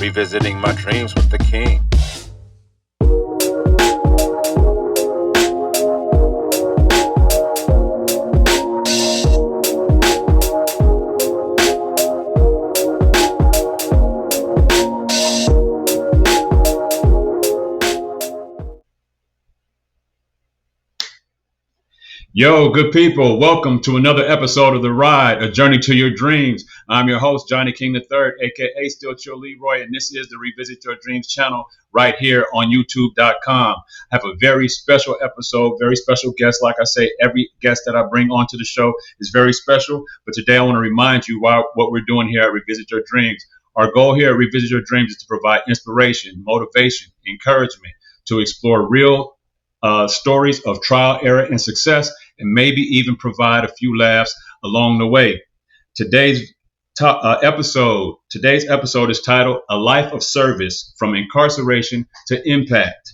revisiting my dreams with the king. Yo, good people, welcome to another episode of The RYD, A Journey to Your Dreams. I'm your host, Johnny King III, aka Still Chill Leroy, and this is the Revisit Your Dreams channel right here on YouTube.com. I have a very special episode, very special guest. Like I say, every guest that I bring onto the show is very special, but today I want to remind you what we're doing here at Revisit Your Dreams. Our goal here at Revisit Your Dreams is to provide inspiration, motivation, encouragement, to explore real stories of trial, error, and success, and maybe even provide a few laughs along the way. Today's episode is titled "A Life of Service: From Incarceration to Impact."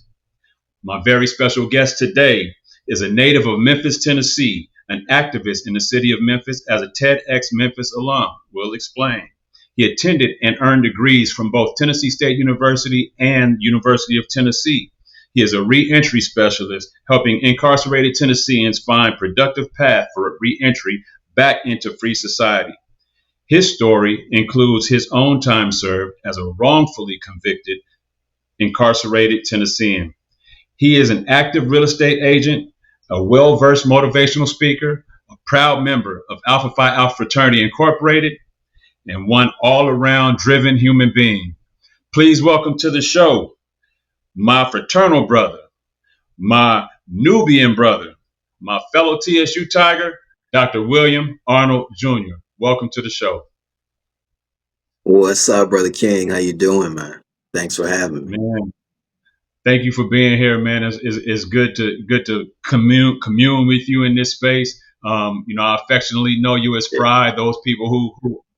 My very special guest today is a native of Memphis, Tennessee, an activist in the city of Memphis, as a TEDx Memphis alum. We'll explain. He attended and earned degrees from both Tennessee State University and University of Tennessee. He is a reentry specialist, helping incarcerated Tennesseans find productive path for reentry back into free society. His story includes his own time served as a wrongfully convicted incarcerated Tennessean. He is an active real estate agent, a well-versed motivational speaker, a proud member of Alpha Phi Alpha Fraternity Incorporated, and one all-around driven human being. Please welcome to the show my fraternal brother, my Nubian brother, my fellow TSU Tiger, Dr. William Arnold Jr. Welcome to the show. What's up, Brother King? How you doing, man? Thanks for having me. Man, thank you for being here, man. It's good to commune with you in this space. I affectionately know you as Fry. Those people who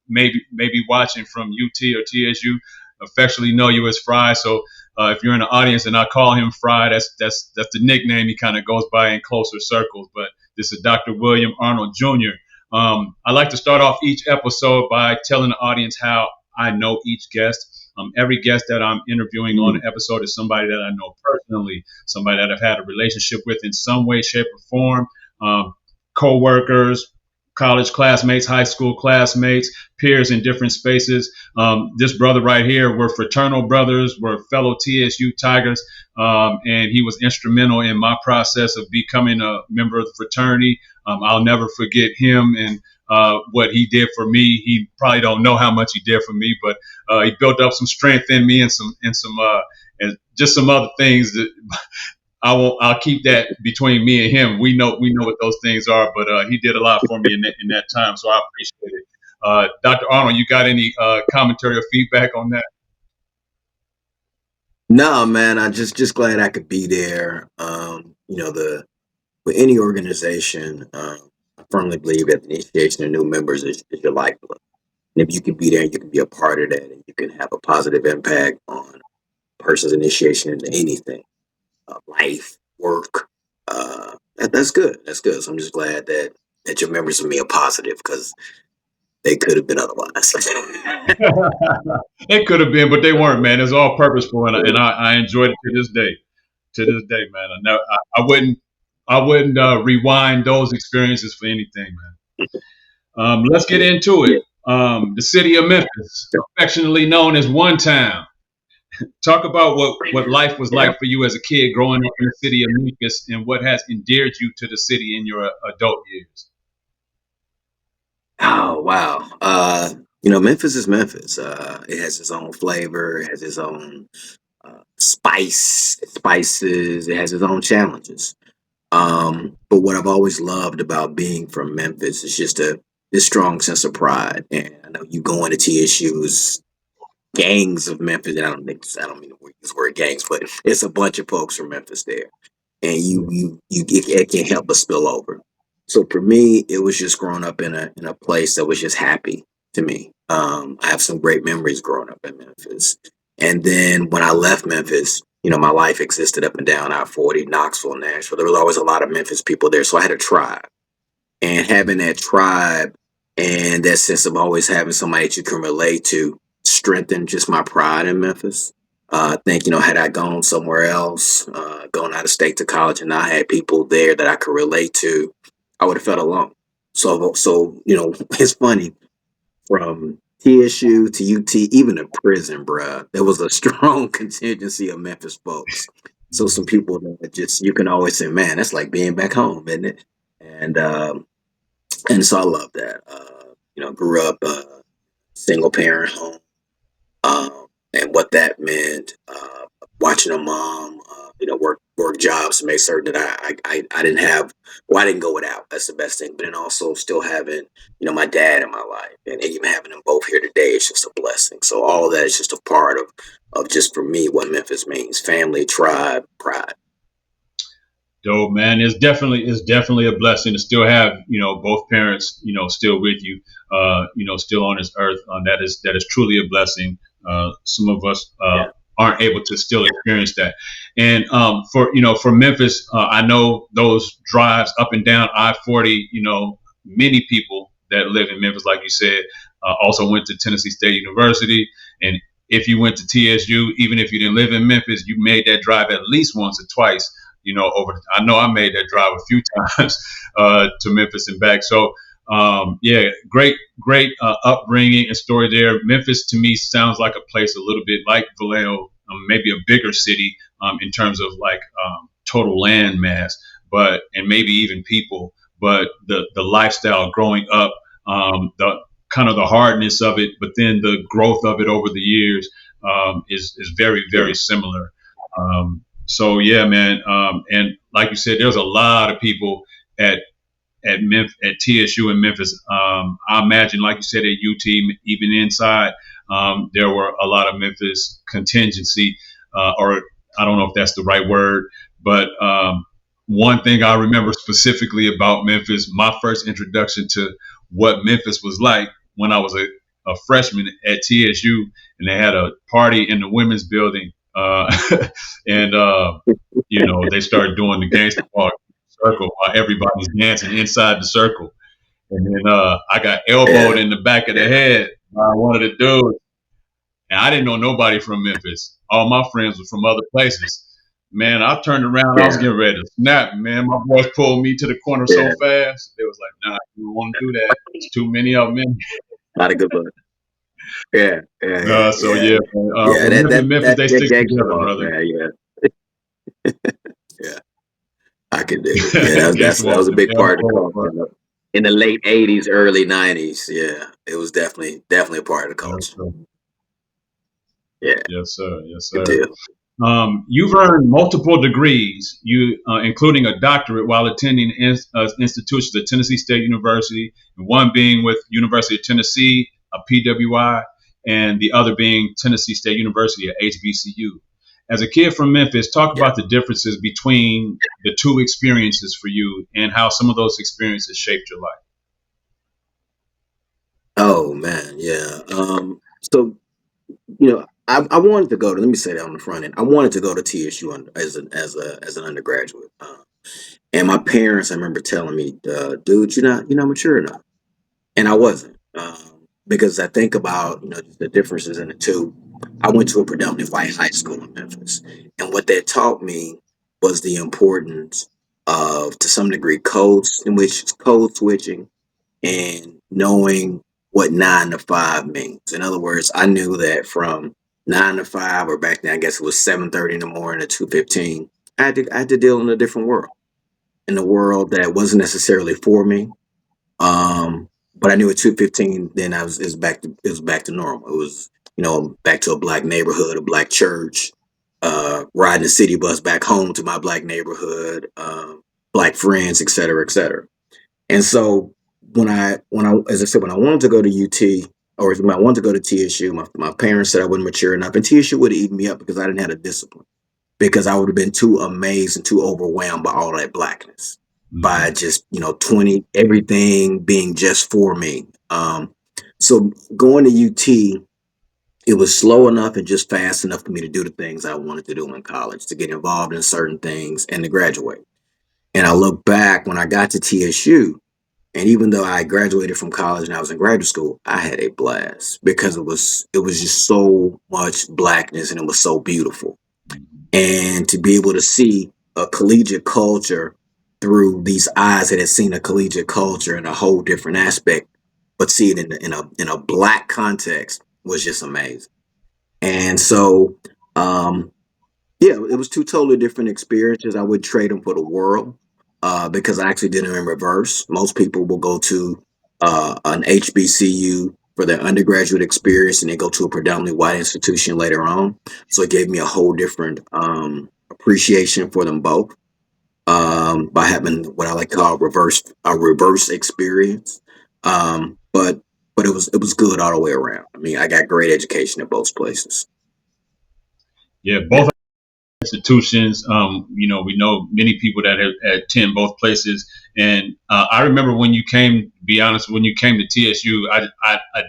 may be watching from UT or TSU affectionately know you as Fry. So if you're in the audience and I call him Fry, that's the nickname he kind of goes by in closer circles. But this is Dr. William Arnold Jr. I like to start off each episode by telling the audience how I know each guest. Every guest that I'm interviewing on an episode is somebody that I know personally, somebody that I've had a relationship with in some way, shape, or form, co-workers, college classmates, high school classmates, peers in different spaces. This brother right here, we're fraternal brothers, we're fellow TSU Tigers, and he was instrumental in my process of becoming a member of the fraternity. I'll never forget him and what he did for me. He probably don't know how much he did for me, but he built up some strength in me and just some other things that I'll keep that between me and him. We know what those things are, but he did a lot for me in that time, so I appreciate it. Dr. Arnold, you got any commentary or feedback on that? No, man, I'm just glad I could be there. With any organization, I firmly believe that the initiation of new members is your lifeblood. And if you can be there, you can be a part of that, and you can have a positive impact on a person's initiation into anything. Life, work, that's good. That's good. So I'm just glad that your members of me are positive, because they could have been otherwise. It could have been, but they weren't, man. It's all purposeful, and I enjoyed it to this day. To this day, man. I wouldn't rewind those experiences for anything, man. Let's get into it. The city of Memphis, affectionately known as One Town. Talk about what life was like for you as a kid growing up in the city of Memphis, and what has endeared you to the city in your adult years. Oh, wow. Memphis is Memphis. It has its own flavor. It has its own spices. It has its own challenges. But what I've always loved about being from Memphis is just this strong sense of pride. And I know you go into TSU's gangs of Memphis, and I don't mean to use the word gangs, but it's a bunch of folks from Memphis there, and it can't help but spill over. So for me, it was just growing up in a place that was just happy to me. I have some great memories growing up in Memphis, and then when I left Memphis, my life existed up and down I-40, Knoxville, Nashville. There was always a lot of Memphis people there, so I had a tribe, and having that tribe and that sense of always having somebody that you can relate to strengthened just my pride in Memphis. I think, had I gone somewhere else, gone out of state to college, and I had people there that I could relate to, I would have felt alone. So it's funny, from TSU to UT, even to prison, bruh, there was a strong contingency of Memphis folks. So some people that just, you can always say, man, that's like being back home, isn't it? And and so I love that. Grew up single parent home, and what that meant. Watching a mom, work jobs to make certain that I didn't have, well, I didn't go without. That's the best thing. But then also still having, my dad in my life, and even having them both here today is just a blessing. So all of that is just a part of just, for me, what Memphis means: family, tribe, pride. Dope, man. It's definitely a blessing to still have, both parents, still with you, still on this earth. That is truly a blessing. Some of us Yeah, aren't able to still experience that. And for Memphis, I know those drives up and down I-40. Many people that live in Memphis, like you said, also went to Tennessee State University. And if you went to TSU, even if you didn't live in Memphis, you made that drive at least once or twice. I know I made that drive a few times to Memphis and back. So yeah, great upbringing and story there. Memphis to me sounds like a place a little bit like Vallejo, maybe a bigger city in terms of like total land mass, and maybe even people. But the lifestyle growing up, the kind of the hardness of it, but then the growth of it over the years is very, very yeah, similar. So yeah, man, and like you said, there's a lot of people at at TSU in Memphis. I imagine, like you said, at UT, even inside, there were a lot of Memphis contingency, or I don't know if that's the right word, but one thing I remember specifically about Memphis, my first introduction to what Memphis was like when I was a freshman at TSU, and they had a party in the women's building, and they started doing the gangster walk circle while everybody's dancing inside the circle. And then I got elbowed yeah, in the back of the yeah, head by one of the dudes. And I didn't know nobody from Memphis. All my friends were from other places. Man, I turned around. I was yeah, getting ready to snap. Man, my boys pulled me to the corner so yeah. fast. It was like, nah, you don't want to do that. It's too many of them. Not a good look. Yeah, yeah, yeah, So yeah, yeah, man. yeah. But That Memphis, that Memphis, that they that stick gangster together, walk, brother. man. Yeah, yeah. I can dig it. Yeah, Gangster that walk was a is big hell part of the for, culture in the late '80s, early '90s. Yeah, it was definitely a part of the yes, culture. sir. Yeah, Yes, sir. Yes, good sir. deal. You've earned multiple degrees, including a doctorate while attending institutions at Tennessee State University, and one being with University of Tennessee, a PWI, and the other being Tennessee State University, a HBCU. As a kid from Memphis, talk Yeah. about the differences between the two experiences for you and how some of those experiences shaped your life. Oh man, yeah. So I wanted to go to. Let me say that on the front end. I wanted to go to TSU as an undergraduate. And my parents, I remember telling me, "Dude, you're not mature enough." And I wasn't, because I think about just the differences in the two. I went to a predominantly white high school in Memphis, and what that taught me was the importance of, to some degree, code switching, and knowing what 9 to 5 means. In other words, I knew that from 9 to 5, or back then I guess it was 7:30 in the morning to 2:15. I had to deal in a different world, in a world that wasn't necessarily for me. But I knew at 2:15, then it was back to normal. It was, back to a black neighborhood, a black church, riding the city bus back home to my black neighborhood, black friends, et cetera, et cetera. And so as I said, when I wanted to go to UT, or when I wanted to go to TSU, my parents said I wasn't mature enough, and TSU would have eaten me up because I didn't have the discipline, because I would have been too amazed and too overwhelmed by all that blackness, by Hmm. just 20, everything being just for me. So going to UT, it was slow enough and just fast enough for me to do the things I wanted to do in college, to get involved in certain things and to graduate. And I look back when I got to TSU, And even though I graduated from college and I was in graduate school, I had a blast because it was just so much blackness and it was so beautiful. And to be able to see a collegiate culture through these eyes that had seen a collegiate culture in a whole different aspect, but see it in a black context was just amazing. And so, um, yeah, it was two totally different experiences. I would trade them for the world because I actually did them in reverse. Most people will go to an HBCU for their undergraduate experience and they go to a predominantly white institution later on. So it gave me a whole different appreciation for them both by having what I like to call a reverse experience. But it was good all the way around. I mean, I got great education at both places. Yeah, both institutions. We know many people that attend both places. And I remember when you came, to be honest, when you came to TSU, I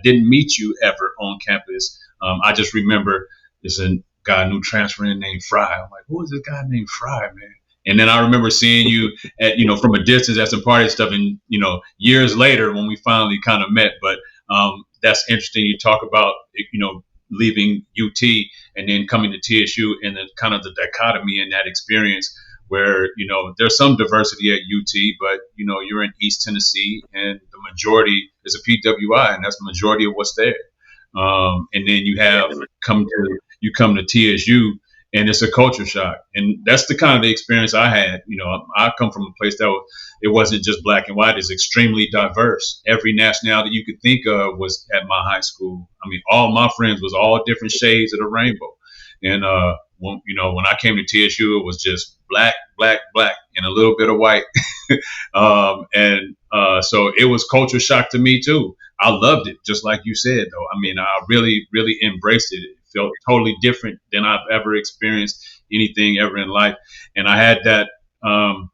didn't meet you ever on campus. I just remember there's a guy new transferring named Fry. I'm like, who is this guy named Fry, man? And then I remember seeing you at, from a distance at some party stuff, and years later when we finally kind of met. But that's interesting. You talk about leaving UT and then coming to TSU, and then kind of the dichotomy in that experience where there's some diversity at UT, but you're in East Tennessee and the majority is a PWI, and that's the majority of what's there. And then you come to TSU, and it's a culture shock, and that's the kind of the experience I had. I come from a place that it wasn't just black and white; it's extremely diverse. Every nationality you could think of was at my high school. I mean, all my friends was all different shades of the rainbow. And when I came to TSU, it was just black, black, black, and a little bit of white. So it was culture shock to me too. I loved it, just like you said, though. I mean, I really, really embraced it. It felt totally different than I've ever experienced anything ever in life. And I had that, my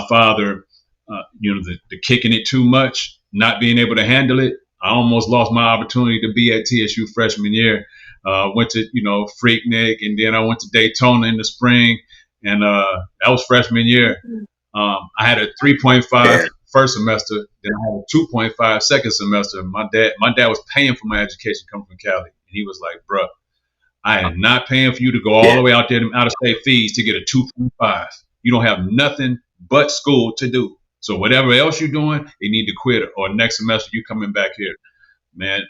father, the kicking it too much, not being able to handle it. I almost lost my opportunity to be at TSU freshman year. Went to, Freaknik, and then I went to Daytona in the spring. And that was freshman year. I had a 3.5 first semester, then I had a 2.5 second semester. My dad was paying for my education coming from Cali. And he was like, bruh, I am not paying for you to go all the way out there to out of state fees to get a 2.5. You don't have nothing but school to do. So whatever else you're doing, you need to quit, or next semester you coming back here. Man,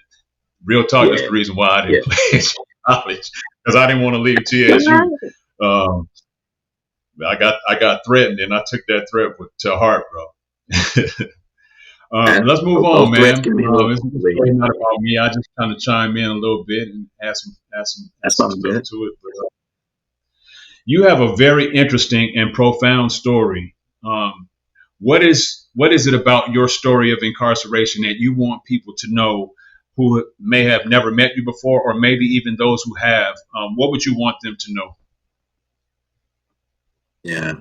real talk, that's the reason why I didn't play college, because I didn't want to leave TSU. I got threatened, and I took that threat to heart, bro. Let's move on, man. It's not about me. I just kind of chime in a little bit and add some stuff to it. But, you have a very interesting and profound story. What is it about your story of incarceration that you want people to know who may have never met you before, or maybe even those who have? What would you want them to know? Yeah.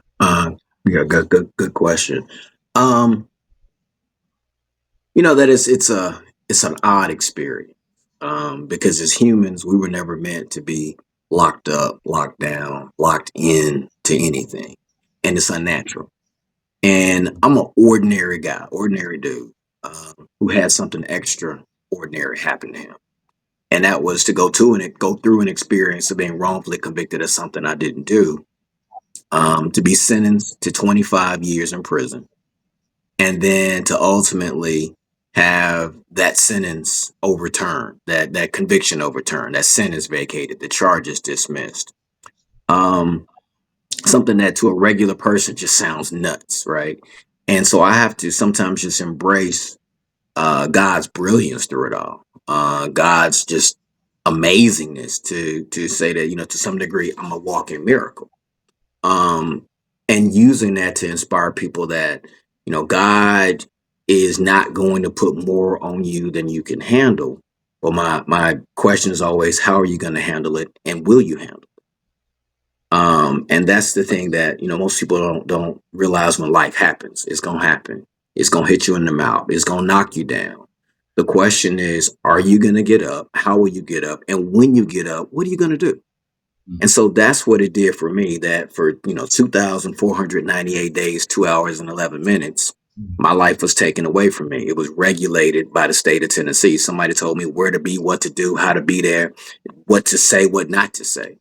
Good question. That it's an odd experience. Because as humans, we were never meant to be locked up, locked down, locked in to anything. And it's unnatural. And I'm an ordinary guy, ordinary dude, who had something extraordinary happen to him. And that was to go through an experience of being wrongfully convicted of something I didn't do, to be sentenced to 25 years in prison, and then to ultimately have that sentence overturned, that conviction overturned, that sentence vacated, the charges dismissed. Something that to a regular person just sounds nuts, right? And so I have to sometimes just embrace God's brilliance through it all, God's just amazingness to say that, to some degree, I'm a walking miracle. And using that to inspire people that, God is not going to put more on you than you can handle. But my question is always, how are you going to handle it, and will you handle it? And that's the thing that, most people don't realize. When life happens, it's going to happen. It's going to hit you in the mouth. It's going to knock you down. The question is, are you going to get up? How will you get up? And when you get up, what are you going to do? And so that's what it did for me, that for, 2,498 days, 2 hours and 11 minutes, My life was taken away from me. It was regulated by the state of Tennessee. Somebody told me where to be, what to do, how to be there, what to say, what not to say,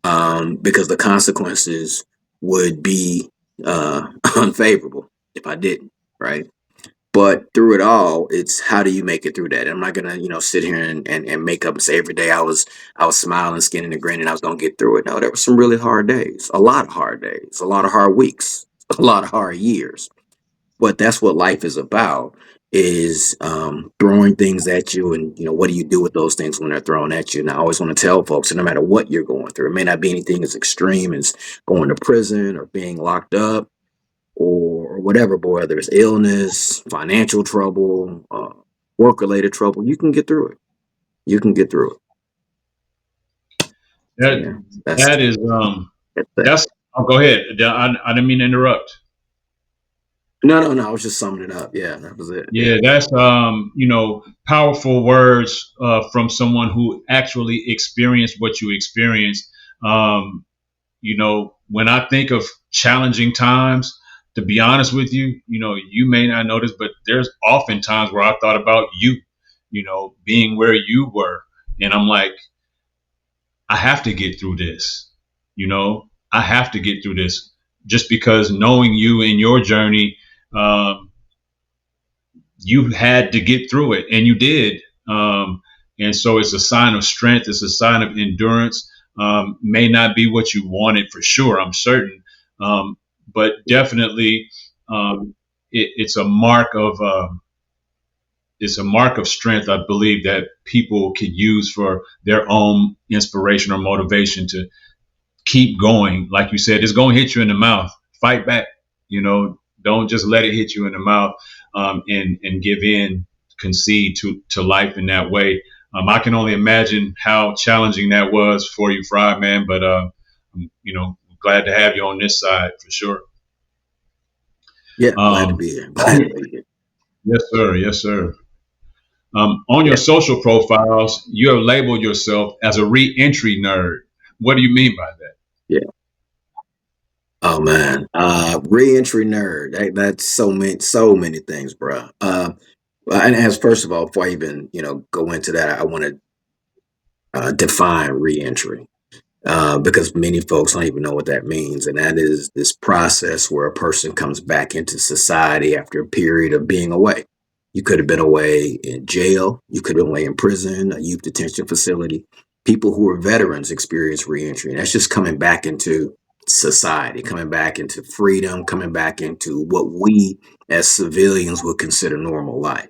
because the consequences would be unfavorable if I didn't, right? But through it all, it's how do you make it through that? I'm not gonna, sit here and make up and say every day I was smiling, skinning and grinning, I was gonna get through it. No, there were some really hard days, a lot of hard days, a lot of hard weeks, a lot of hard years. But that's what life is about, is throwing things at you, and what do you do with those things when they're thrown at you? And I always want to tell folks that no matter what you're going through, it may not be anything as extreme as going to prison or being locked up or whatever, boy, whether it's illness, financial trouble, work-related trouble, you can get through it. You can get through it. So, That yeah, that's that is that's that. that's. Oh, go ahead. I didn't mean to interrupt. No, no, no. I was just summing it up. Yeah, that was it. Yeah, that's powerful words from someone who actually experienced what you experienced. Um, when I think of challenging times, to be honest with you, you may not notice, but there's often times where I thought about you, being where you were, and I'm like, I have to get through this. I have to get through this, just because knowing you in your journey. You had to get through it, and you did. And so it's a sign of strength. It's a sign of endurance. May not be what you wanted for sure, I'm certain, but definitely it's a mark of strength, I believe, that people could use for their own inspiration or motivation to keep going. Like you said, it's going to hit you in the mouth. Fight back. Don't just let it hit you in the mouth, and give in, concede to life in that way. I can only imagine how challenging that was for you, Fry, man. But glad to have you on this side for sure. Yeah, glad to Um, be here. Glad to be here. yes, sir. Yes, sir. On your Yeah. social profiles, you have labeled yourself as a reentry nerd. What do you mean by that? Yeah. Oh man, reentry nerd. That's so many things, bro. And as first of all, before I even go into that, I want to define reentry, because many folks don't even know what that means, and that is this process where a person comes back into society after a period of being away. You could have been away in jail, you could have been away in prison, a youth detention facility. People who are veterans experience reentry, and that's just coming back into society, coming back into freedom, coming back into what we as civilians would consider normal life.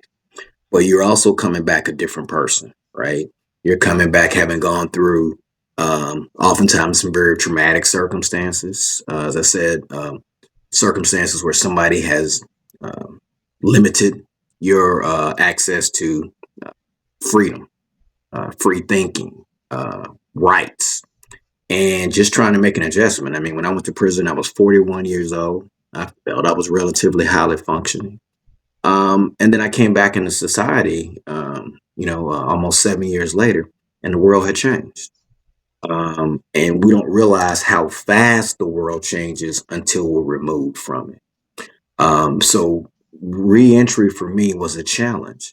But you're also coming back a different person, right? You're coming back having gone through oftentimes some very traumatic circumstances. As I said, circumstances where somebody has um, limited your access to uh, freedom, free thinking, rights, and just trying to make an adjustment. I mean, when I went to prison, I was 41 years old. I felt I was relatively highly functioning. And then I came back into society, almost 7 years later, and the world had changed. And we don't realize how fast the world changes until we're removed from it. So reentry for me was a challenge,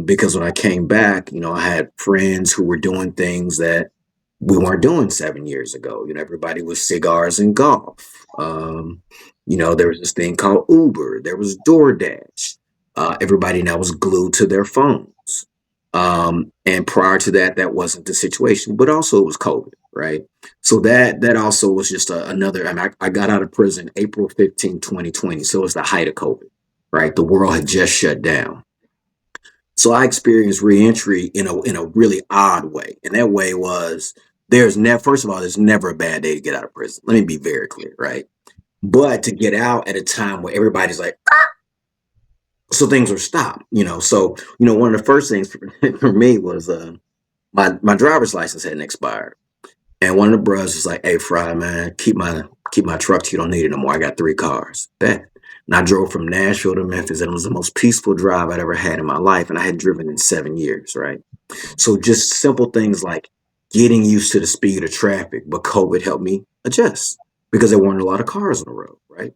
because when I came back, I had friends who were doing things that we weren't doing 7 years ago. Everybody was cigars and golf. There was this thing called Uber. There was DoorDash. Everybody now was glued to their phones. And prior to that, that wasn't the situation. But also, it was COVID, right? So that also was just another. And I got out of prison April 15, 2020. So it was the height of COVID, right? The world had just shut down. So I experienced reentry in a really odd way. And that way was, first of all, there's never a bad day to get out of prison. Let me be very clear, right? But to get out at a time where everybody's like, so things were stopped. So one of the first things for me was my driver's license hadn't expired. And one of the brothers was like, "Hey, Fry, man, keep my truck till you don't need it no more. I got 3 cars." Bet. And I drove from Nashville to Memphis, and it was the most peaceful drive I'd ever had in my life. And I had driven in 7 years, right? So just simple things like getting used to the speed of traffic, but COVID helped me adjust because there weren't a lot of cars on the road, right?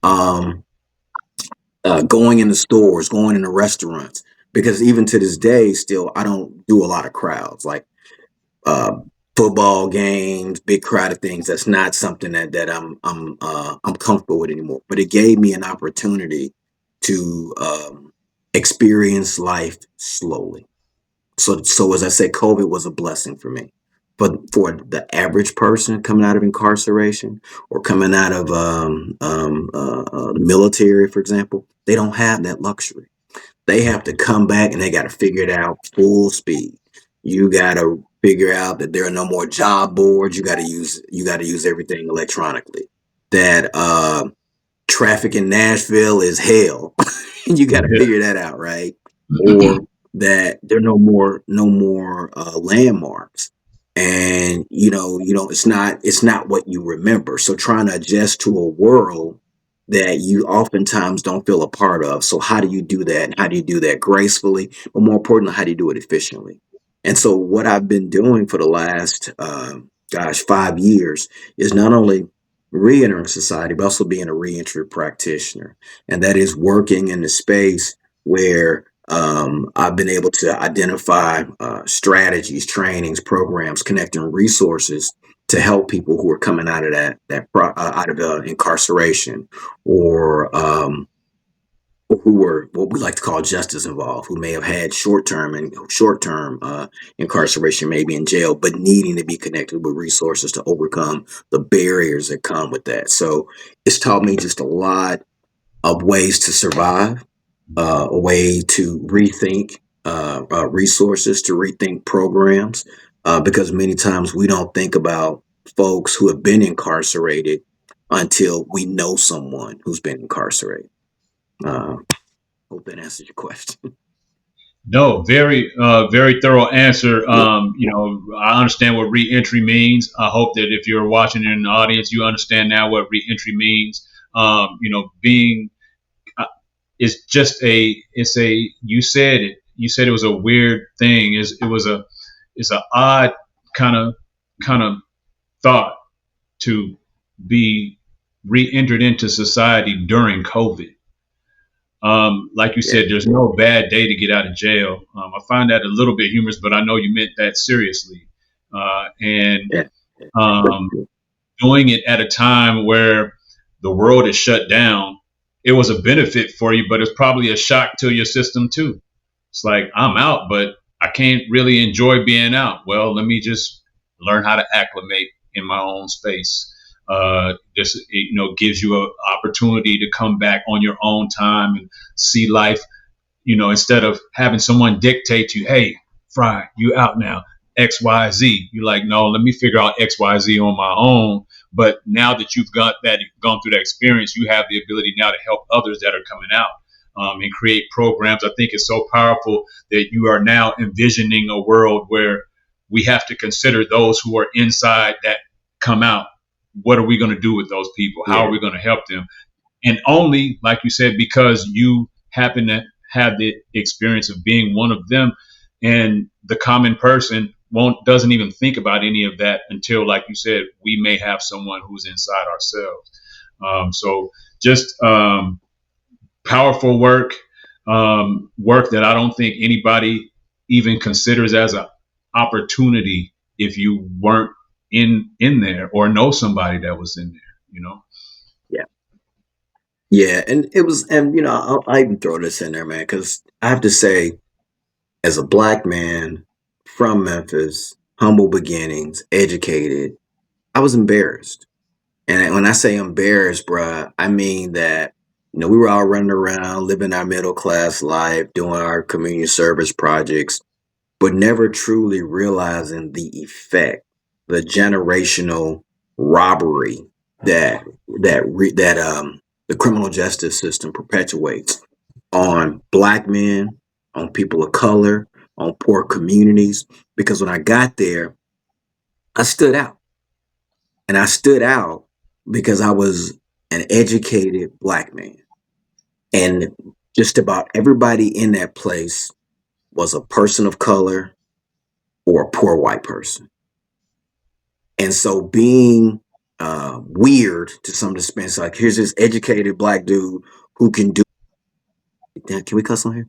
Um, going in the stores, going in the restaurants, because even to this day, still, I don't do a lot of crowds like uh, football games, big crowd of things. That's not something that I'm comfortable with anymore. But it gave me an opportunity to experience life slowly. So as I said, COVID was a blessing for me. But for the average person coming out of incarceration or coming out of the military, for example, they don't have that luxury. They have to come back and they got to figure it out full speed. You got to figure out that there are no more job boards. You got to use everything electronically. That traffic in Nashville is hell. You got to Yeah. figure that out, right? Or that there are no more landmarks, and it's not what you remember. So trying to adjust to a world that you oftentimes don't feel a part of. So how do you do that? And how do you do that gracefully? But more importantly, how do you do it efficiently? And so what I've been doing for the last 5 years is not only re-entering society, but also being a reentry practitioner. And that is working in the space where I've been able to identify strategies, trainings, programs, connecting resources to help people who are coming out of out of incarceration, or who were what we like to call justice involved, who may have had short term incarceration, maybe in jail, but needing to be connected with resources to overcome the barriers that come with that. So it's taught me just a lot of ways to survive, a way to rethink resources, to rethink programs, because many times we don't think about folks who have been incarcerated until we know someone who's been incarcerated. Uh, Hope that answers your question. No, very thorough answer. Yeah, I understand what reentry means. I hope that if you're watching in the audience, you understand now what reentry means. Being it's just you said it was a weird thing. It's a odd kind of thought to be re-entered into society during COVID. Like you yeah, said, there's no bad day to get out of jail. I find that a little bit humorous, but I know you meant that seriously. And yeah, um, doing it at a time where the world is shut down, it was a benefit for you, but it's probably a shock to your system too. It's like, I'm out, but I can't really enjoy being out. Well, let me just learn how to acclimate in my own space. Just gives you an opportunity to come back on your own time and see life, instead of having someone dictate to you, hey, Fry, you out now, XYZ. You're like, no, let me figure out XYZ on my own. But now that you've gone through that experience, you have the ability now to help others that are coming out, and create programs. I think it's so powerful that you are now envisioning a world where we have to consider those who are inside that come out. What are we going to do with those people? How are yeah, we going to help them? And only, like you said, because you happen to have the experience of being one of them, and the common person doesn't even think about any of that until, like you said, we may have someone who's inside ourselves. So just powerful work that I don't think anybody even considers as an opportunity if you weren't in there or know somebody that was in there. yeah, yeah. And it was, and I even throw this in there, man, because I have to say, as a black man from Memphis, humble beginnings, educated, I was embarrassed. And when I say embarrassed, bruh, I mean that, we were all running around, living our middle class life, doing our community service projects, but never truly realizing the effect, the generational robbery that the criminal justice system perpetuates on black men, on people of color, on poor communities. Because when I got there, I stood out. And I stood out because I was an educated black man. And just about everybody in that place was a person of color or a poor white person. And so being weird to some extent, like, here's this educated black dude who can do Can we cuss on here?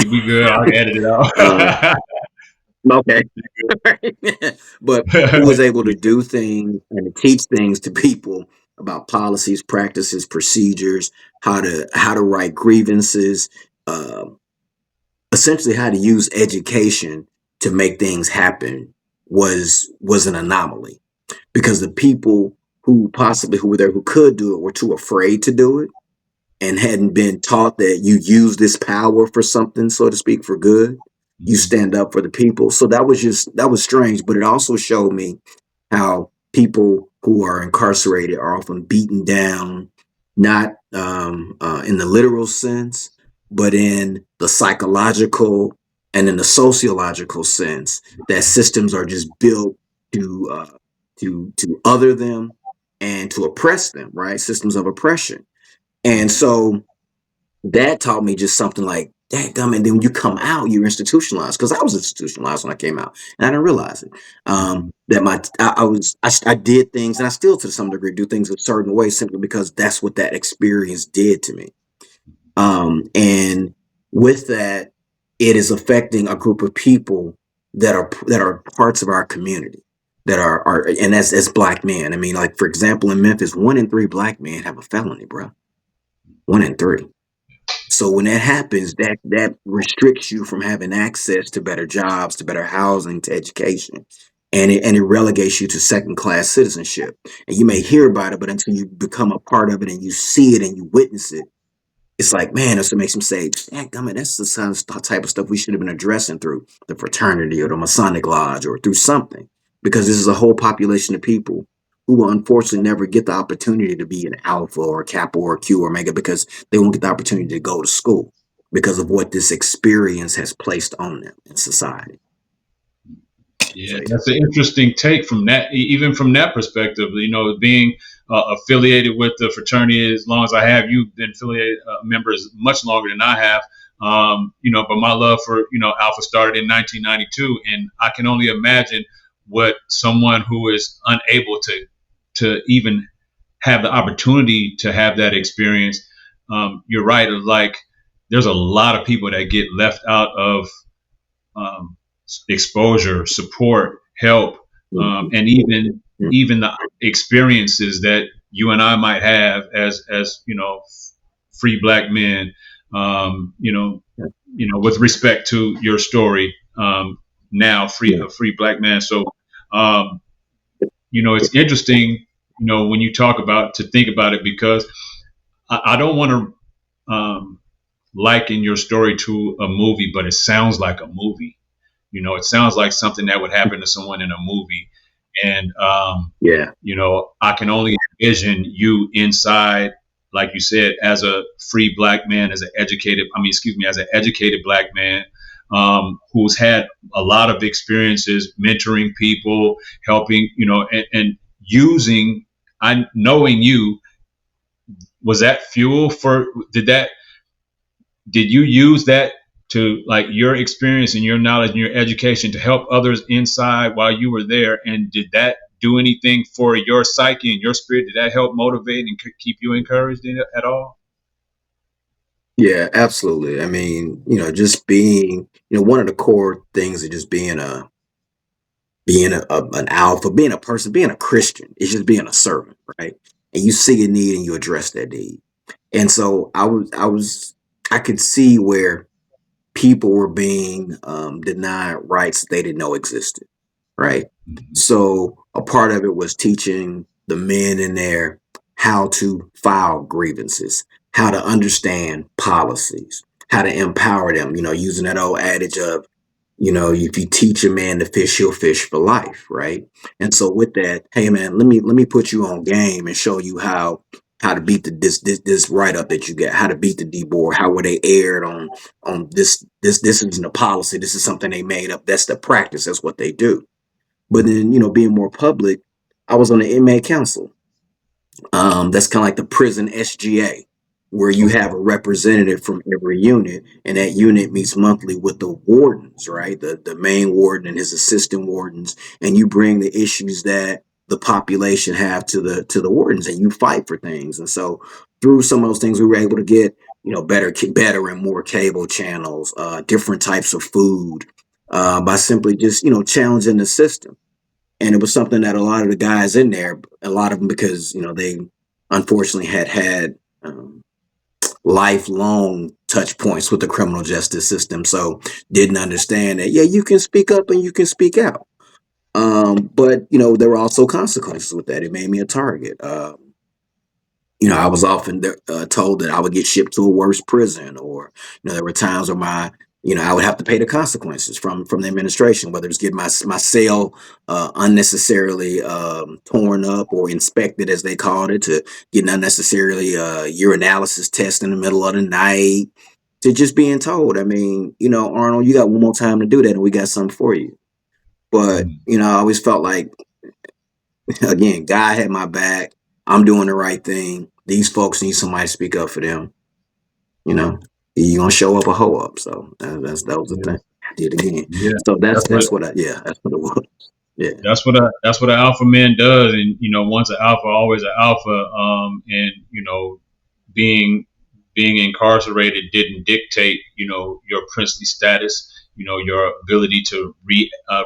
We good. I'll edit it Uh, out. okay. But who was able to do things and to teach things to people about policies, practices, procedures, how to write grievances, uh, essentially how to use education to make things happen was an anomaly because the people who were there who could do it were too afraid to do it and hadn't been taught that you use this power for something, so to speak, for good. You stand up for the people. So that was strange, but it also showed me how people who are incarcerated are often beaten down, not in the literal sense, but in the psychological and in the sociological sense, that systems are just built to to other them and to oppress them, right? Systems of oppression. And so that taught me just something like, dadgum, and then when you come out, you're institutionalized. Because I was institutionalized when I came out, and I didn't realize it. That I did things, and I still, to some degree, do things a certain way simply because that's what that experience did to me. And with that, it is affecting a group of people that are parts of our community that are and as black men. I mean, like for example, in Memphis, 1 in 3 black men have a felony, bro. 1 in 3. So when that happens, that restricts you from having access to better jobs, to better housing, to education, and it relegates you to second class citizenship. And you may hear about it, but until you become a part of it and you see it and you witness it, it's like, man, that's what makes them say, "Dadgummit, that's the type of stuff we should have been addressing through the fraternity or the Masonic Lodge or through something." Because this is a whole population of people who will unfortunately never get the opportunity to be an alpha or a kappa or a Q or omega because they won't get the opportunity to go to school because of what this experience has placed on them in society. Yeah, So yeah. that's an interesting take from that, even from that perspective. You know, being affiliated with the fraternity as long as I have, you've been affiliated members much longer than I have. You know, but my love for Alpha started in 1992, and I can only imagine what someone who is unable to even have the opportunity to have that experience. You're right. Like, there's a lot of people that get left out of um, exposure, support, help, and even the experiences that you and I might have as free black men. With respect to your story, now a free black man. So, it's interesting, when you talk about to think about it because I don't want to liken your story to a movie, but it sounds like a movie. It sounds like something that would happen to someone in a movie. And, Yeah. I can only envision you inside, like you said, as a free black man, as an educated black man, who's had a lot of experiences mentoring people, helping, and using, knowing you, was that fuel did you use that to, like, your experience and your knowledge and your education to help others inside while you were there? And did that do anything for your psyche and your spirit? Did that help motivate and keep you encouraged at all? Yeah, absolutely. I mean, just being, one of the core things of just being an alpha, being a person, being a Christian, is just being a servant, right? And you see a need and you address that need. And so I could see where people were being denied rights they didn't know existed, right? Mhm. So a part of it was teaching the men in there how to file grievances, how to understand policies, how to empower them, using that old adage of, if you teach a man to fish, he'll fish for life, right? And so with that, hey man, let me put you on game and show you how to beat this write up that you get, how to beat the D board, how were they aired on this isn't a policy, this is something they made up. That's the practice, that's what they do. But then, being more public, I was on the inmate council. That's kind of like the prison SGA, where you Okay. have a representative from every unit, and that unit meets monthly with the wardens, right? The main warden and his assistant wardens, and you bring the issues that the population have to the wardens, and you fight for things. And so through some of those things, we were able to get better and more cable channels, different types of food, by simply just challenging the system. And it was something that a lot of the guys in there, a lot of them, because they unfortunately had lifelong touch points with the criminal justice system, so didn't understand that you can speak up and you can speak out. But there were also consequences with that. It made me a target. I was often told that I would get shipped to a worse prison, or there were times where I would have to pay the consequences from the administration, whether it's getting my cell unnecessarily torn up or inspected, as they called it, to getting unnecessarily urinalysis test in the middle of the night, to just being told, I mean, Arnold, you got one more time to do that, and we got something for you. But I always felt like, again, God had my back. I'm doing the right thing. These folks need somebody to speak up for them. You're gonna show up or hoe up. So that was the thing. I did again. Yeah, So that's what that's what it was. Yeah. that's what an alpha man does. And once an alpha, always an alpha. And being incarcerated didn't dictate your princely status, your ability to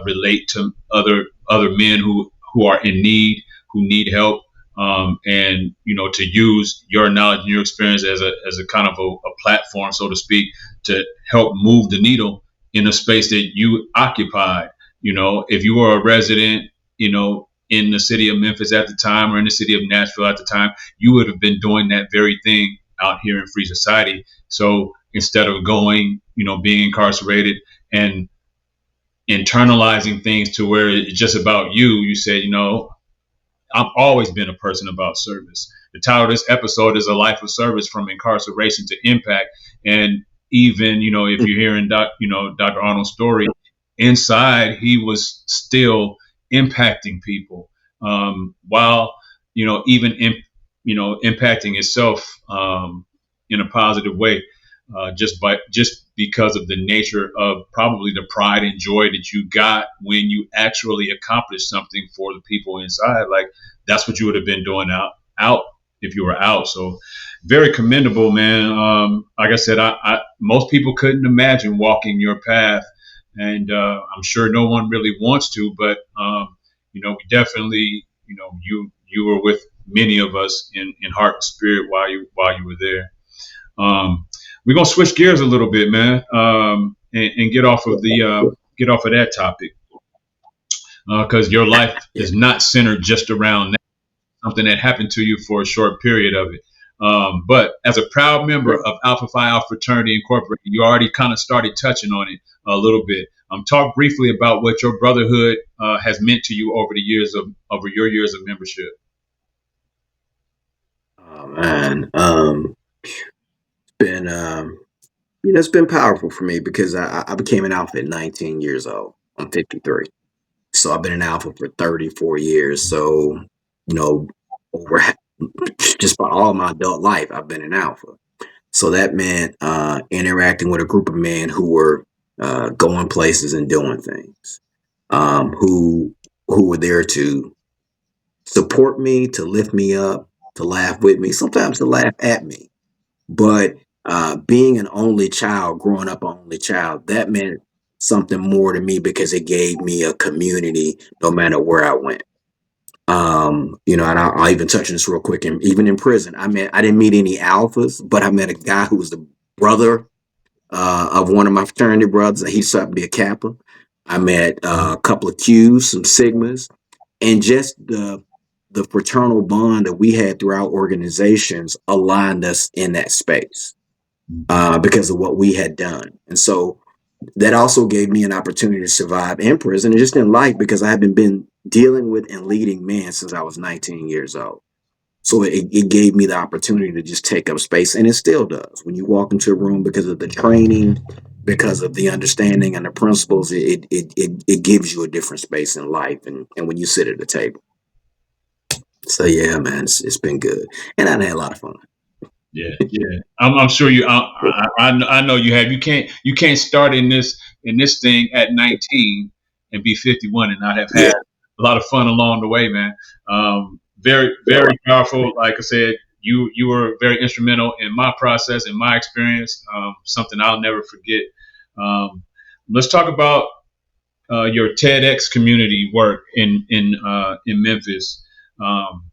relate to other men who are in need, who need help, and to use your knowledge and your experience as a kind of a platform, so to speak, to help move the needle in a space that you occupied. If you were a resident, in the city of Memphis at the time, or in the city of Nashville at the time, you would have been doing that very thing out here in free society. So instead of going, being incarcerated and internalizing things to where it's just about you, you said, I've always been a person about service. The title of this episode is A Life of Service, from Incarceration to Impact. And even, if you're hearing Dr. Arnold's story, inside he was still impacting people, while, even impacting itself, in a positive way, just because of the nature of probably the pride and joy that you got when you actually accomplished something for the people inside. Like, that's what you would have been doing out if you were out. So very commendable, man. Like I said, I most people couldn't imagine walking your path, and I'm sure no one really wants to, but we definitely, you were with many of us in heart and spirit while you were there. We're gonna switch gears a little bit, man, and get off of that topic, because your life is not centered just around that, something that happened to you for a short period of it. But as a proud member of Alpha Phi Alpha Fraternity Incorporated, you already kind of started touching on it a little bit. Talk briefly about what your brotherhood has meant to you over your years of membership. Oh man, been it's been powerful for me, because I became an alpha at 19 years old. I'm 53, so I've been an alpha for 34 years. So over just about all my adult life, I've been an alpha. So that meant interacting with a group of men who were going places and doing things, who were there to support me, to lift me up, to laugh with me, sometimes to laugh at me. But being an only child, growing up an only child, that meant something more to me, because it gave me a community no matter where I went. And I'll even touch on this real quick. And even in prison, I didn't meet any alphas, but I met a guy who was the brother of one of my fraternity brothers, and he sought to be a Kappa. I met a couple of Qs, some Sigmas, and just the fraternal bond that we had through our organizations aligned us in that space, because of what we had done. And so that also gave me an opportunity to survive in prison, and just in life, because I haven't been dealing with and leading men since I was 19 years old. So it gave me the opportunity to just take up space, and it still does. When you walk into a room, because of the training, because of the understanding and the principles, it gives you a different space in life, and when you sit at the table. So yeah, man, it's been good, and I had a lot of fun. Yeah, yeah. I'm sure you. I know you have. You can't start in this thing at 19 and be 51 and not have had a lot of fun along the way, man. Very, very powerful. Like I said, you were very instrumental in my process, in my experience. Something I'll never forget. Let's talk about your TEDx community work in Memphis. Um,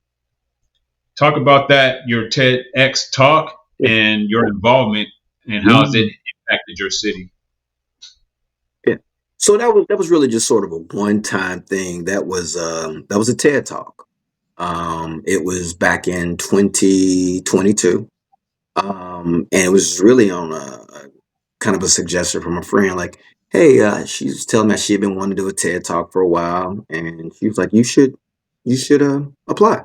Talk about that, your TEDx talk Yeah. and your involvement, and how has it impacted your city? Yeah. So that was really just sort of a one-time thing. That was a TED talk. It was back in 2022. And it was really on a kind of a suggestion from a friend, like, hey, she was telling me she had been wanting to do a TED talk for a while, and she was like, you should apply.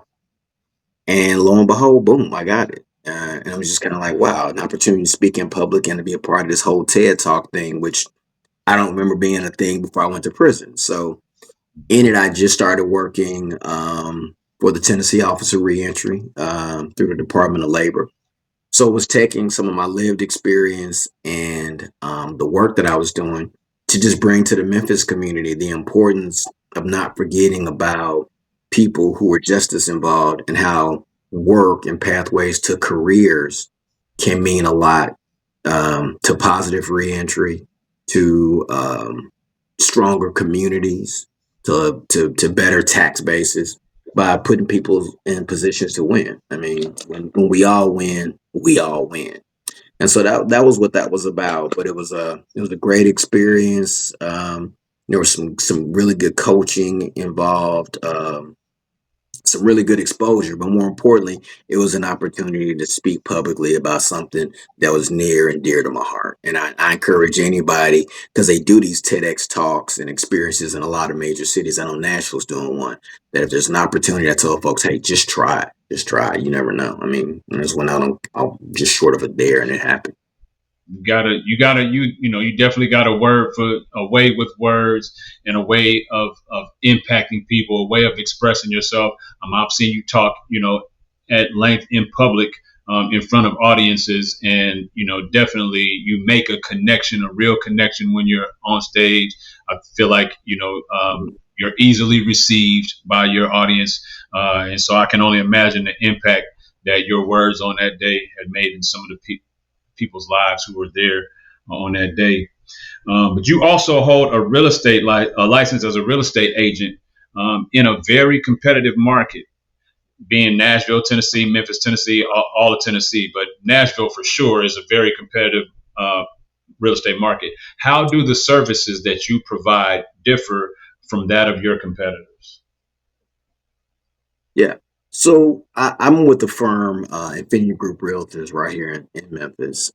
And lo and behold, boom, I got it. And I was just kind of like, wow, an opportunity to speak in public and to be a part of this whole TED talk thing, which I don't remember being a thing before I went to prison. So in it, I just started working for the Tennessee Office of Reentry through the Department of Labor. So it was taking some of my lived experience and the work that I was doing to just bring to the Memphis community the importance of not forgetting about people who are just as involved, and how work and pathways to careers can mean a lot to positive reentry, to stronger communities, to better tax bases, by putting people in positions to win. I mean, when we all win, we all win. And so that was what that was about. But it was a great experience. There was some really good coaching involved, some really good exposure, but more importantly, it was an opportunity to speak publicly about something that was near and dear to my heart. And I encourage anybody, because they do these TEDx talks and experiences in a lot of major cities. I know Nashville's doing one. That if there's an opportunity, I tell folks, hey, just try it. Just try it. You never know. I mean, there's one out on just short of a dare, and it happened. You definitely got a word for a way with words, and a way of impacting people, a way of expressing yourself. I've seen you talk, at length in public, in front of audiences, and definitely you make a connection, a real connection when you're on stage. I feel like you're easily received by your audience, and so I can only imagine the impact that your words on that day had made in some of the people's lives who were there on that day. But you also hold a real estate a license as a real estate agent in a very competitive market, being Nashville, Tennessee, Memphis, Tennessee, all of Tennessee. But Nashville for sure is a very competitive real estate market. How do the services that you provide differ from that of your competitors? Yeah. So I'm with the firm Infinity Group Realtors right here in Memphis.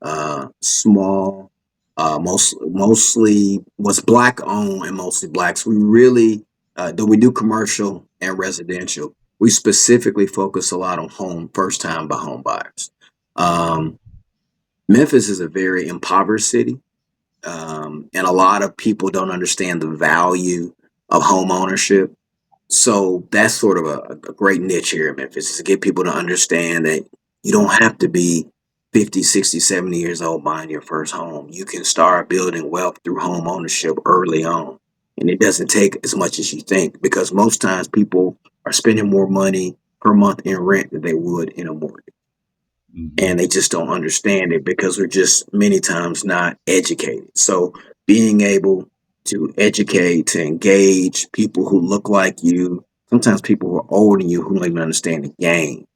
Small, mostly was black owned and mostly blacks. We really, though we do commercial and residential, we specifically focus a lot on first time home buyers. Um, Memphis is a very impoverished city, and a lot of people don't understand the value of home ownership. So that's sort of a great niche here in Memphis, is to get people to understand that you don't have to be 50, 60, 70 years old buying your first home. You can start building wealth through home ownership early on. And it doesn't take as much as you think, because most times people are spending more money per month in rent than they would in a mortgage. And they just don't understand it because we're just many times not educated. So being able to educate, to engage people who look like you, sometimes people who are older than you who don't even understand the game,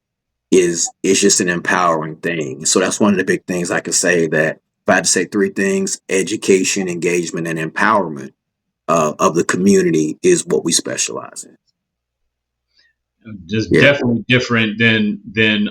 is just an empowering thing. So that's one of the big things I can say, that if I had to say three things: education, engagement, and empowerment of the community is what we specialize in. Just Yeah. definitely different than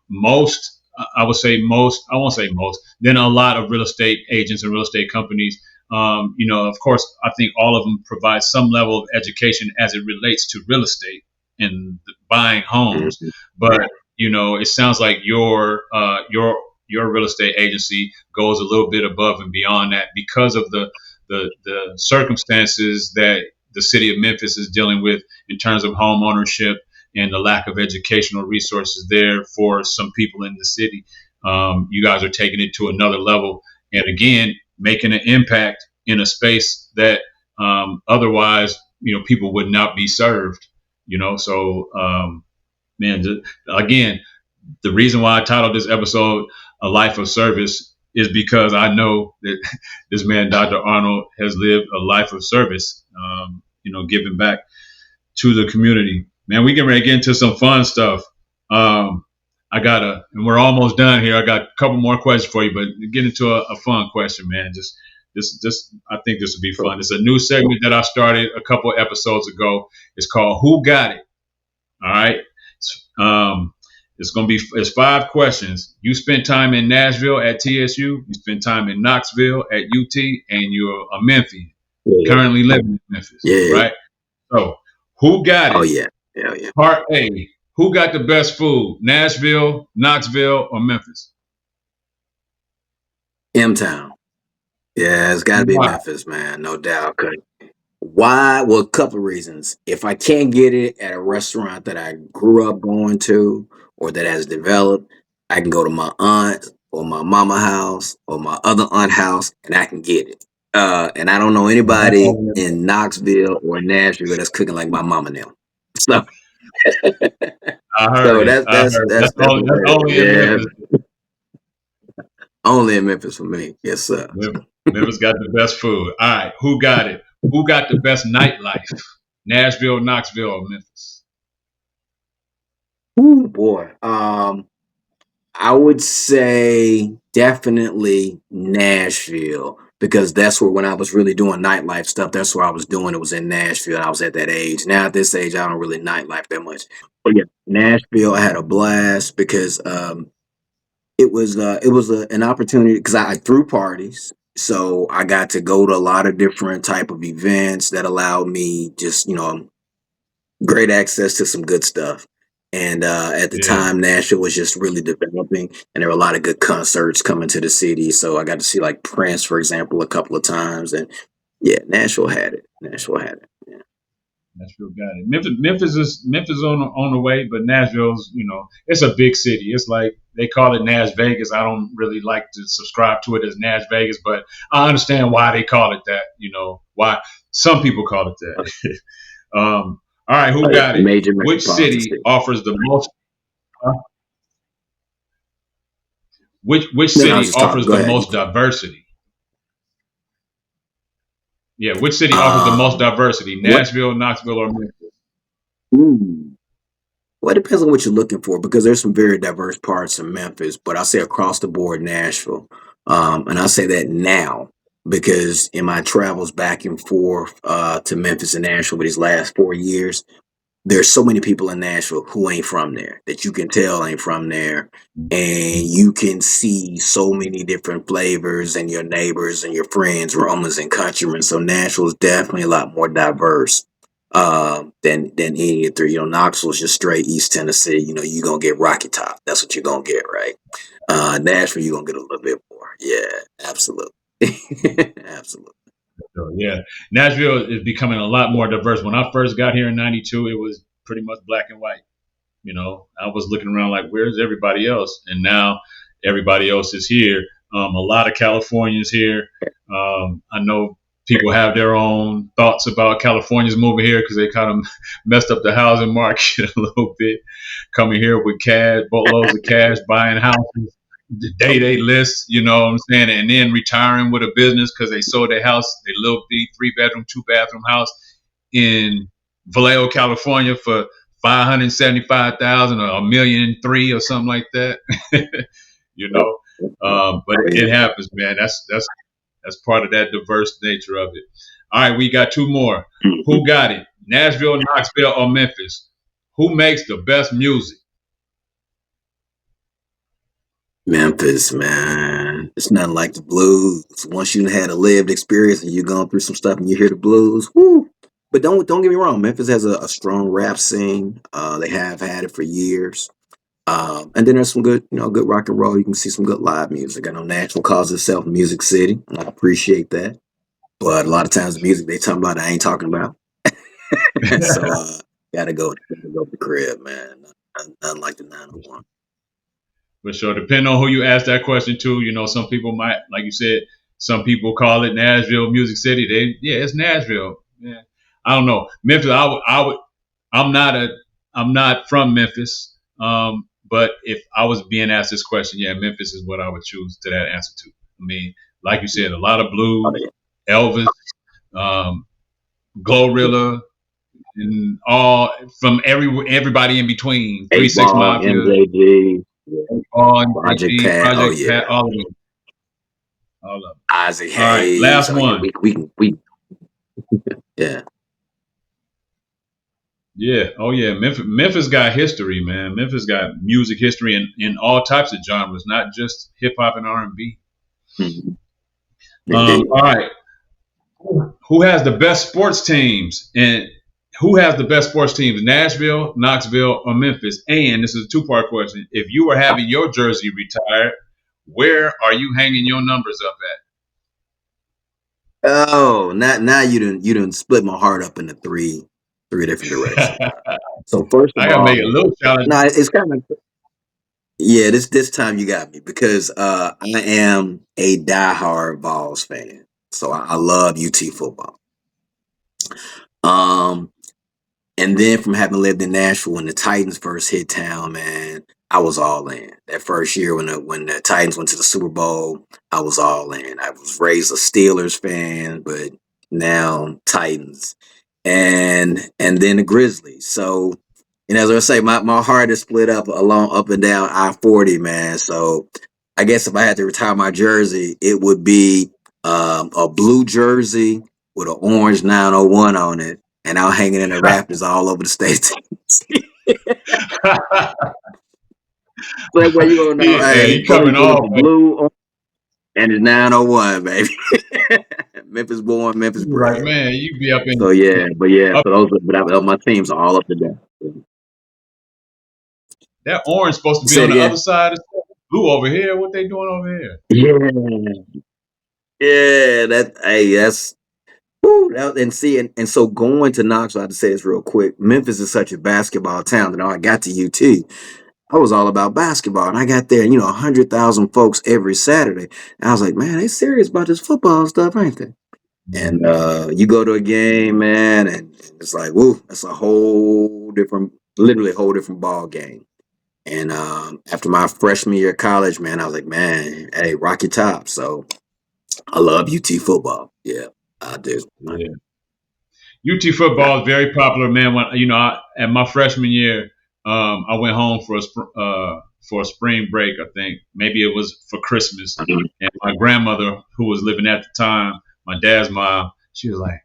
most. I would say most. I won't say most. Than a lot of real estate agents and real estate companies. Of course, I think all of them provide some level of education as it relates to real estate and buying homes. Mhm. But it sounds like your real estate agency goes a little bit above and beyond that, because of the circumstances that the city of Memphis is dealing with in terms of home ownership, and the lack of educational resources there for some people in the city. You guys are taking it to another level, and again, making an impact in a space that otherwise, people would not be served. So, man, again, The reason why I titled this episode "A Life of Service" is because I know that this man, Dr. Arnold, has lived a life of service. Giving back to the community. Man, we can ready to get into some fun stuff. Um, and we're almost done here. I got a couple more questions for you, but get into a fun question, man. I think this will be fun. It's a new segment that I started a couple episodes ago. It's called "Who Got It?" All right. Um, it's 5 questions. You spent time in Nashville at TSU. You spent time in Knoxville at UT, and you're a Memphian, currently living in Memphis, right? So, who got it? Oh yeah, yeah. Part A. Who got the best food? Nashville, Knoxville, or Memphis? M-Town. Yeah, it's got to be Memphis, man, no doubt. Why? Well, a couple of reasons. If I can't get it at a restaurant that I grew up going to or that has developed, I can go to my aunt or my mama house or my other aunt house and I can get it. And I don't know anybody in Knoxville or Nashville that's cooking like my mama now. So, that's only in Memphis. Only in Memphis for me. Yes, sir. Memphis got the best food. All right, who got it? Who got the best nightlife? Nashville, Knoxville, or Memphis? Ooh, boy. I would say definitely Nashville because that's where when I was really doing nightlife stuff, that's where I was doing. It was in Nashville. I was at that age. Now at this age, I don't really nightlife that much. But yeah, Nashville, I had a blast because it was an opportunity because I threw parties. So I got to go to a lot of different type of events that allowed me just, great access to some good stuff. And at the time, Nashville was just really developing, and there were a lot of good concerts coming to the city. So I got to see like Prince, for example, a couple of times, and yeah, Nashville had it. Yeah. Nashville got it. Memphis is on the way, but Nashville's, it's a big city. It's like they call it Nash Vegas. I don't really like to subscribe to it as Nash Vegas, but I understand why they call it that. Why some people call it that. All right, who got it? Which city offers the most? Which city offers the most diversity? Yeah, which city offers the most diversity? Nashville, Knoxville, or Memphis? Well, it depends on what you're looking for because there's some very diverse parts of Memphis, but I say across the board Nashville. And I say that now because in my travels back and forth to Memphis and Nashville for these last 4 years, there's so many people in Nashville who ain't from there that you can tell ain't from there. And you can see so many different flavors and your neighbors and your friends, Romans and countrymen. So Nashville is definitely a lot more diverse than any of three. Knoxville's just straight East Tennessee. You're going to get Rocky Top. That's what you're going to get, right? Nashville, you're going to get a little bit more. Yeah, absolutely. Absolutely. Yeah, Nashville is becoming a lot more diverse. When I first got here in '92, it was pretty much black and white. I was looking around like, where's everybody else? And now everybody else is here. A lot of Californians here. I know people have their own thoughts about Californians moving here because they kind of messed up the housing market a little bit. Coming here with cash, boatloads of cash, buying houses. The day they list, you know what I'm saying, and then retiring with a business because they sold their house, they little big 3-bedroom, 2-bathroom house in Vallejo, California for $575,000 or $1.3 million or something like that. But it happens, man. That's part of that diverse nature of it. All right, we got 2 more. Who got it? Nashville, Knoxville, or Memphis? Who makes the best music? Memphis, man. It's nothing like the blues. Once you had a lived experience and you're going through some stuff and you hear the blues, whoo. But don't get me wrong, Memphis has a strong rap scene. They have had it for years. And then there's some good, good rock and roll. You can see some good live music. I know Nashville calls itself Music City. I appreciate that. But a lot of times the music they talking about, I ain't talking about. So gotta go to the crib, man. Nothing like the 901. For sure. Depending on who you ask that question to, some people might, like you said, some people call it Nashville Music City. It's Nashville. Yeah. I don't know. Memphis, I'm not from Memphis. But But if I was being asked this question, yeah, Memphis is what I would choose to that answer to. I mean, like you said, a lot of Oh blues, yeah. Elvis, um, Glorilla, and all from everybody in between. 3 6 8 Ball, Mafia, MJG, yeah, all Project MJG, Pat. Oh Project Pat, yeah, all of them, all of them. Isaac All right, Hayes. last Oh yeah, one. we yeah. Yeah. Oh yeah. Memphis got history, man. Memphis got music history in all types of genres, not just hip hop and R&B. Mhm. Indeed. All right. Who has the best sports teams? And who has the best sports teams? Nashville, Knoxville, or Memphis? And this is a two-part question. If you were having your jersey retired, where are you hanging your numbers up Oh, now you didn't split my heart up into three different directions. at? So first of I gotta make all, it a little challenging. no, it's kind of yeah. This time you got me because I am a diehard Vols fan, so I love UT football. Um, And then from having lived in Nashville when the Titans first hit town, man, I was all in. That first year when the Titans went to the Super Bowl, I was all in. I was raised a Steelers fan, but now Titans. And then the Grizzlies. So, as I say, my heart is split up along up and down I-40, man. So I guess if I had to retire my jersey, it would be a blue jersey with an orange 901 on it and out hanging in the rafters all over the state. So that way you gonna know, Yeah, hey, you Police covering with all the bases. blue and it's 901, baby. Memphis born, Memphis You like, bred. man, you be up So in yeah, but yeah, up. so my teams are all up and down. That orange supposed to be Say on it the other again. side. Blue over here. What they doing over here? Yeah, yeah. That's woo, and see, and so going to Knoxville, I have to say this real quick. Memphis is such a basketball town that when I got to UT, I was all about basketball, and I got there, and 100,000 folks every Saturday. And I was like, man, they serious about this football stuff, ain't they? And Mhm. you go to a game, man, and it's like, woo, that's a whole different, literally a whole different ball game. And after my freshman year of college, man, I was like, man, hey, rock your top. So I love UT football. Yeah, I do. Yeah. UT football is very popular, man. When at my freshman year, I went home for a spring break. I think maybe it was for Christmas, and my grandmother, who was living at the time, my dad's mom, she was like,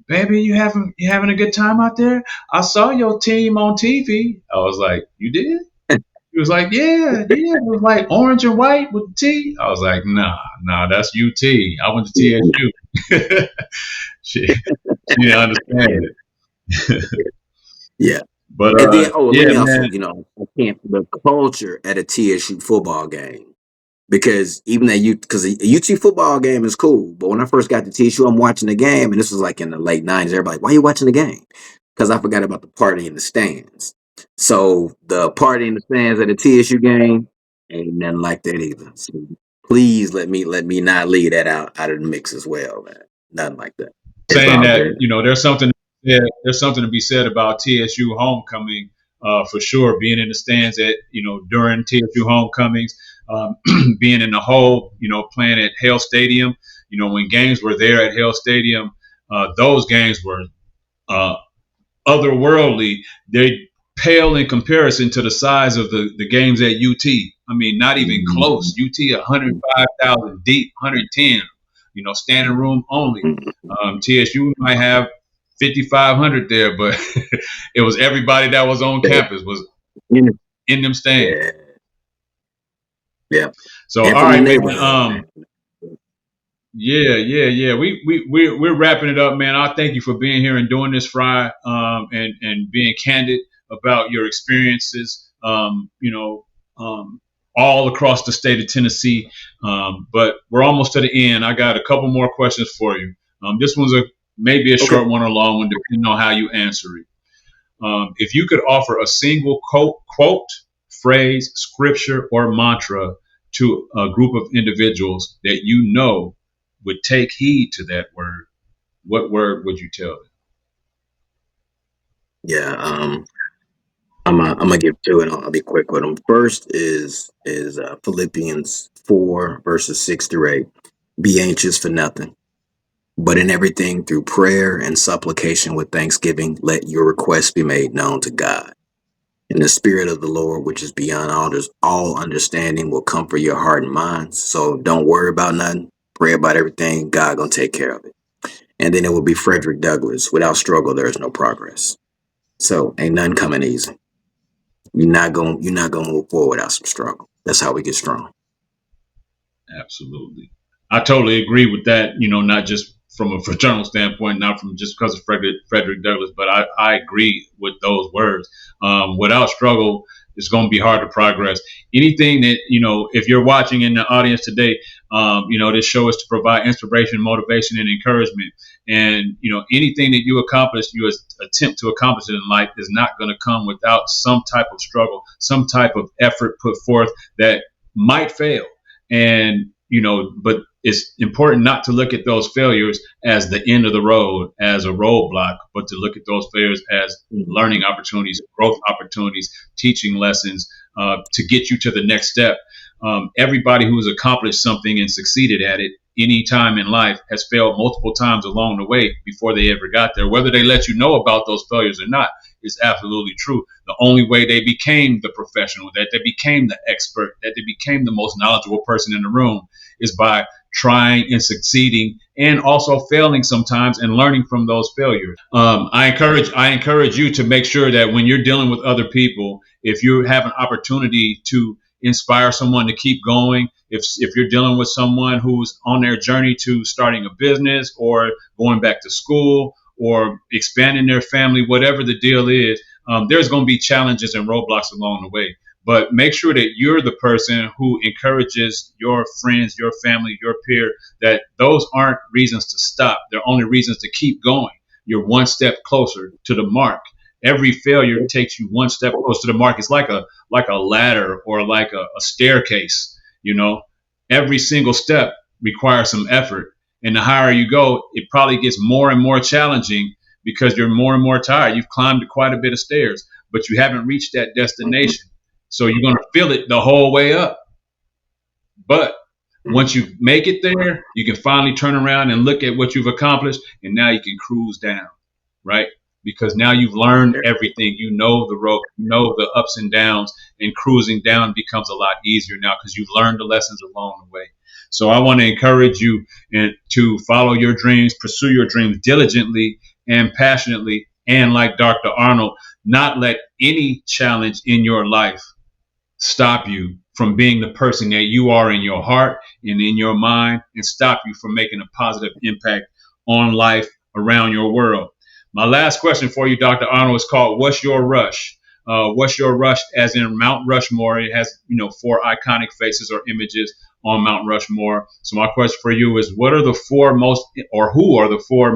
"Baby, you having a good time out there? I saw your team on TV." I was like, "You did?" He was like, "Yeah, yeah." It was like orange and white with the T. I was like, "Nah, that's UT. I went to TSU." She didn't understand it. Yeah. But And then, let yeah, me also, man. I can't, the culture at a TSU football game, because even at because a UT football game is cool. But when I first got to TSU, I'm watching the game, and this was like in the late 90s. Everybody, why are you watching the game? Because I forgot about the party in the stands. So the party in the stands at a TSU game ain't nothing like that either. So please let me not leave that out of the mix as well, man. Nothing like that. It's Saying all that good. there's something to be said about TSU homecoming, for sure. Being in the stands at during TSU homecomings, being in the hole, playing at Hale Stadium. When games were there at Hale Stadium, those games were uh, otherworldly. They pale in comparison to the size of the games at UT. I mean, not even close. UT 105,000 deep, 110. Standing room only. TSU might have 5,500 there, but it was everybody that was on campus was in them stands. Yeah, yeah. So, And all from the right, man. neighborhood, man. Yeah. We're wrapping it up, man. I thank you for being here and doing this, Fry, and being candid about your experiences. All across the state of Tennessee. But we're almost to the end. I got a couple more questions for you. This one's maybe a Okay. short one or long one, depending on how you answer it. If you could offer a single quote, phrase, scripture, or mantra to a group of individuals that would take heed to that word, what word would you tell them? Yeah. I'm gonna get to it. I'll be quick with them. First is Philippians 4 verses 6 through 8. Be anxious for nothing, but in everything through prayer and supplication with thanksgiving, let your requests be made known to God. And the Spirit of the Lord, which is beyond all understanding, will comfort your heart and mind. So don't worry about nothing. Pray about everything. God gonna take care of it. And then it will be Frederick Douglass. Without struggle, there is no progress. So ain't nothing coming easy. You're not gonna move forward without some struggle. That's how we get strong. Absolutely. I totally agree with that, not just from a fraternal standpoint, not from just because of Frederick Douglass, but I agree with those words. Without struggle, it's going to be hard to progress. Anything that, if you're watching in the audience today, this show is to provide inspiration, motivation, and encouragement. And, anything that you accomplish, you attempt to accomplish in life is not going to come without some type of struggle, some type of effort put forth that might fail. And, but it's important not to look at those failures as the end of the road, as a roadblock, but to look at those failures as learning opportunities, growth opportunities, teaching lessons to get you to the next step. Everybody who has accomplished something and succeeded at it any time in life has failed multiple times along the way before they ever got there. Whether they let you know about those failures or not is absolutely true. The only way they became the professional, that they became the expert, that they became the most knowledgeable person in the room is by trying and succeeding and also failing sometimes and learning from those failures. I encourage you to make sure that when you're dealing with other people, if you have an opportunity to inspire someone to keep going, if you're dealing with someone who's on their journey to starting a business or going back to school or expanding their family, whatever the deal is, there's going to be challenges and roadblocks along the way. But make sure that you're the person who encourages your friends, your family, your peer, that those aren't reasons to stop. They're only reasons to keep going. You're one step closer to the mark. Every failure takes you one step closer to the mark. It's like a ladder or like a staircase. Every single step requires some effort. And the higher you go, it probably gets more and more challenging because you're more and more tired. You've climbed quite a bit of stairs, but you haven't reached that destination. So you're going to feel it the whole way up. But once you make it there, you can finally turn around and look at what you've accomplished. And now you can cruise down, right? Because now you've learned everything. You know the road, you know the ups and downs, and cruising down becomes a lot easier now because you've learned the lessons along the way. So I want to encourage you to follow your dreams, pursue your dreams diligently and passionately. And like Dr. Arnold, not let any challenge in your life stop you from being the person that you are in your heart and in your mind, and stop you from making a positive impact on life around your world. My last question for you, Dr. Arnold, is called "What's Your Rush?" What's your rush? As in Mount Rushmore, it has 4 iconic faces or images on Mount Rushmore. So my question for you is: who are the 4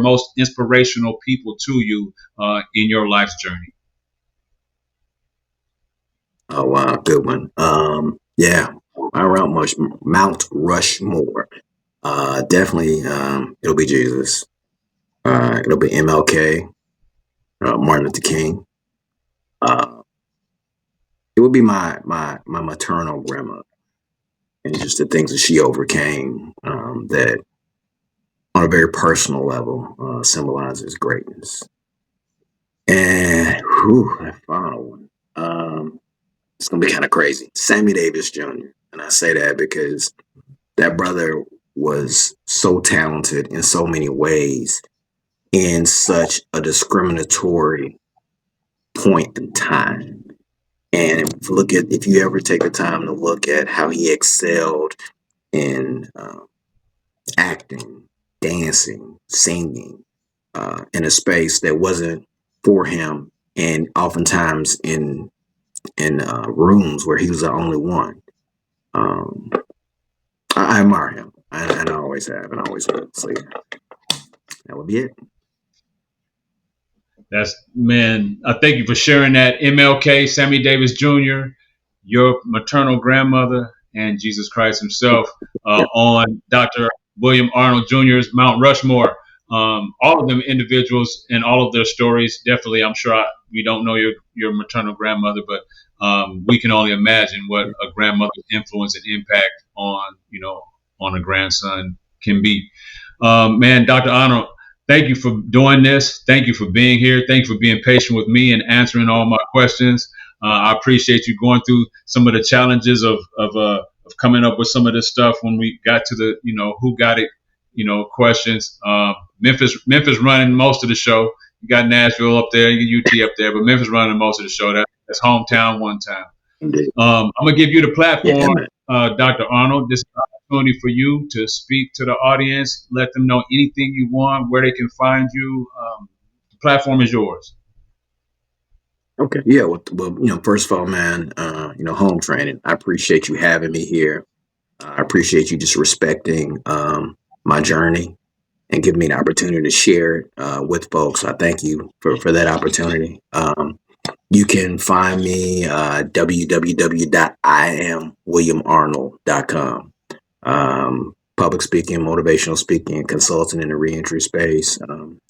most inspirational people to you in your life's journey? Oh wow, good one. Yeah, Mount Rushmore. Definitely. It'll be Jesus. It'll be MLK, Martin Luther King. It would be my maternal grandma, and just the things that she overcame. That on a very personal level symbolizes greatness. And that final one. It's gonna be kind of crazy. Sammy Davis Jr. And I say that because that brother was so talented in so many ways in such a discriminatory point in time. And if you ever take the time to look at how he excelled in acting, dancing, singing, in a space that wasn't for him, and oftentimes in rooms where he was the only one. I admire him, and I always have, and I always will. So yeah, that would be it. I thank you for sharing that. MLK, Sammy Davis Jr., your maternal grandmother, and Jesus Christ himself on Dr. William Arnold Jr.'s Mount Rushmore. all of them individuals and all of their stories. Definitely, I'm sure we don't know your maternal grandmother, but we can only imagine what a grandmother's influence and impact on a grandson can be. Man, Dr. Arnold, thank you for doing this. Thank you for being here. Thank you for being patient with me and answering all my questions. I appreciate you going through some of the challenges of coming up with some of this stuff when we got to the who got it questions. Memphis running most of the show. You got Nashville up there, you got UT up there, but Memphis running most of the show. That's hometown one time. Indeed. I'm gonna give you the platform, Yeah, Dr. Arnold. This is an opportunity for you to speak to the audience. Let them know anything you want, where they can find you. The platform is yours. okay. Yeah. Well, first of all, man, home training. I appreciate you having me here. I appreciate you just respecting my journey and giving me an opportunity to share it with folks. I thank you for that opportunity. You can find me www.iamwilliamarnold.com. Public speaking, motivational speaking, consulting in the reentry space.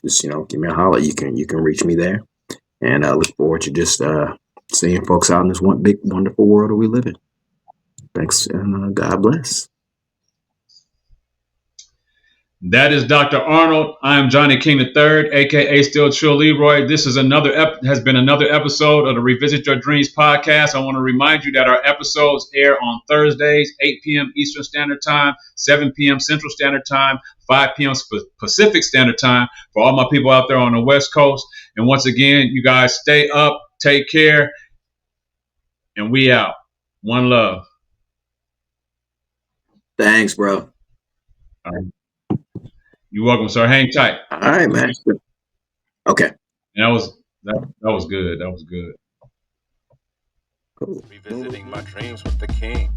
Just give me a holler. You can reach me there, and I look forward to just seeing folks out in this one big wonderful world that we live in. Thanks, and God bless. That is Dr. Arnold. I am Johnny King III, aka Still Chill Leroy. This is has been another episode of the Revisit Your Dreams podcast. I want to remind you that our episodes air on Thursdays, 8 p.m. Eastern Standard Time, 7 p.m. Central Standard Time, 5 p.m. Pacific Standard Time for all my people out there on the West Coast. And once again, you guys stay up, take care, and we out. One love. Thanks, bro. You're welcome, sir. Hang tight. All right, man. Okay. And that was good. That was good. Cool. Revisiting my dreams with the king.